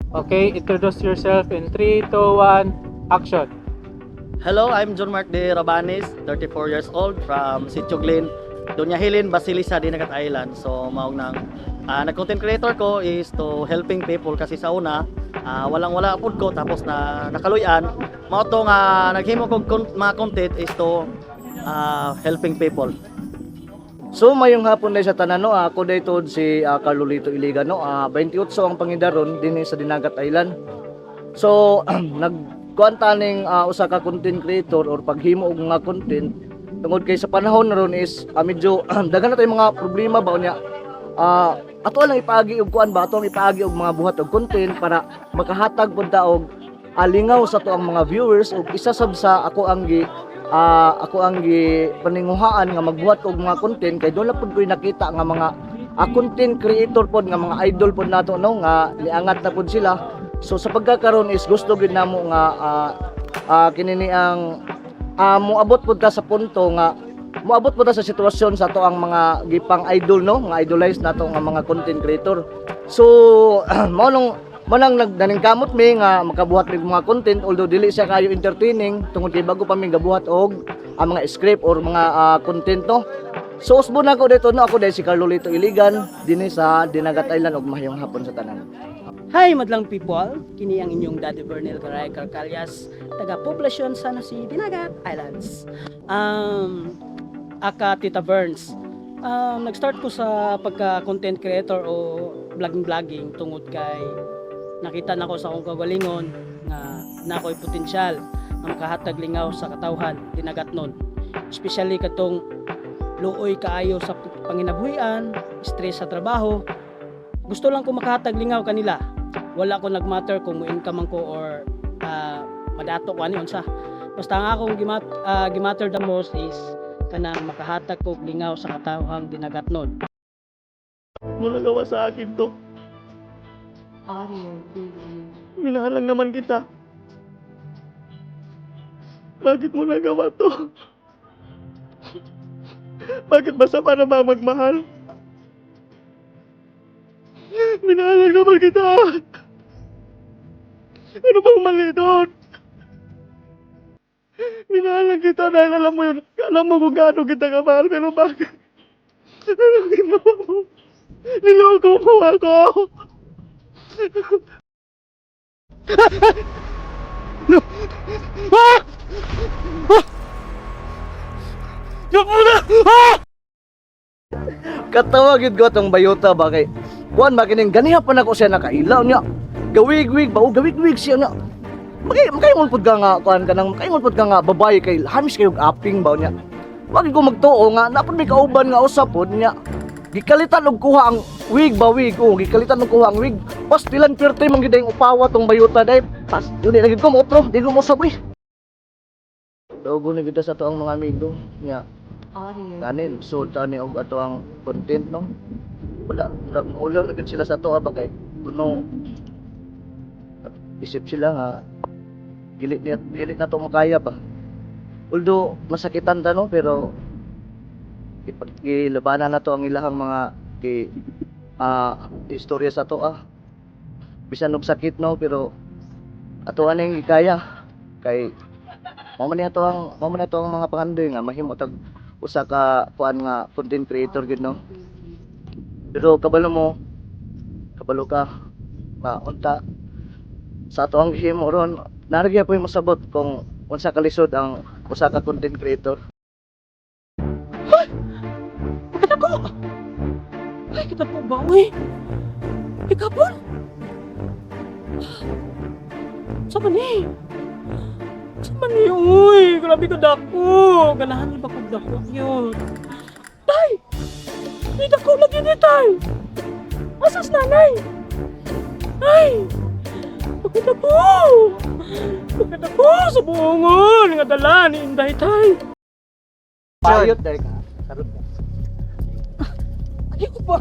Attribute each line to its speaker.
Speaker 1: Okay, introduce yourself in 3, 2, 1, action.
Speaker 2: Hello, I'm John Mark de Rabanes, 34 years old from Sitio Glen, Doña Helen, Basilisa, Dinagat Island. So, maong nang nag-content creator ko is to helping people kasi sa una, walang-wala apod ko tapos na nakaluyan. Mao to nga naghimo kog mga content is to helping people.
Speaker 3: So mayong hapon dahil sa tanan no, ako dayto si Carlolito Iligan no, 28 ang pangidaron dinhi sa Dinagat Island. So nagkuan taning usa ka content creator or paghimo og mga content tungod kay sa panahon ron is medyo daghan na tay mga problema ba unya. Ato lang ipaagi og kuan ba ato ang ipaagi og mga buhat og content para makahatag pud ta og alingaw sa to ang mga viewers ug isa sab sa ako ang paninguhaan nga magbuhat og mga content kay doon lang pud ko'y nakita nga mga content creator pod nga mga idol pod nato no nga niangat na pod sila. So sa pagkakaroon is gusto gid namo nga kinini ang moabot pod ta sa punto nga moabot pod ta sa sitwasyon sa to ang mga gipang idol no nga idolize nato nga mga content creator. So manang nagdaningkamot mi nga makabuhat mig mga content although dili siya kayo entertaining tungod kay bago pa mi gabuhat og ang mga script or mga content no. So usbo na ako dito no, ako dahil si Carlolito Iligan dinhi sa Dinagat Island ug mahayong hapon sa tanan.
Speaker 4: Hi madlang people, kini ang inyong Daddy Bernel Caray Carcalias, taga poblasyon sa Dinagat Islands. Aka Tita Burns. Nag-start ko sa pagka-content creator o vlogging tungod kay nakita nako sa akong kagalingon nga nakoy potensyal nga makahatag lingaw sa katawhan dinagatnon, especially katong luoy kaayo sa panginabuhian, stress sa trabaho. Gusto lang ko makahatag lingaw kanila, wala ko nagmatter kung mo-income man ko or madato ko ani unsa, basta ang akong gimatter the most is kanang makahatag ko lingaw sa katawhang dinagatnon.
Speaker 2: Mula gawa sa akin to. Minahalang naman kita. Bakit mo nagawa to? Bakit ba sa para ba magmahal? Minahalang naman kita. Ano bang mali doon? Minahalang kita dahil alam mo yun. Alam mo kung gaano kita kamahal. Pero bakit? Ano ginawa mo? Niloko mo ako. No! Ah! Ah! Diyan muna! Ah!
Speaker 3: Katawagid ko atong bayota ba kay kuan ba kining ganiha pa nako siya nakailaw niya. Gawig-wig ba o gawig-wig siya niya. Makayong pud ka nga kuan kanang makayong pud ka nga babae kay hamis kayog aping ba niya. Wag ko magtuo nga napod may kauban nga usap pod niya. Gikalitan og kuha ang wig ba wig gikalitan og kuha ang wig pas dilan pirte mong gid upawa tong bayota dai pas yun lagi ko mo otro di ko mo saboy dogo ni kita sa to ang mga amigo nya kanin so tani og ato ang content no wala ulo gid sila sa to ba kay kuno isip sila nga gilit na to makaya ba although masakitan ta no pero ipagilabanan na to ang ilahang mga istorya sa to bisan og sakit no pero ato aning ikaya kay mo man ato ang mga pangandoy nga mahimo tag usa ka kuan nga content creator gid no pero kabalo ka unta sa ato ang himo ron naragya po masabot kung unsa ka lisod ang usa ka content creator.
Speaker 4: Ay, kita po ba, uy? Ikapon? Saan ni? Uy? Grabe ka dako. Ganahan niyo ba kong dako yun? Tay! Di dako lagi ni tay! Asas nanay? Ay! Pagkita po sa buongon nga dala ni Inday tay.
Speaker 3: Bayot dai ka. Karot ka.
Speaker 4: Ayaw ko ba?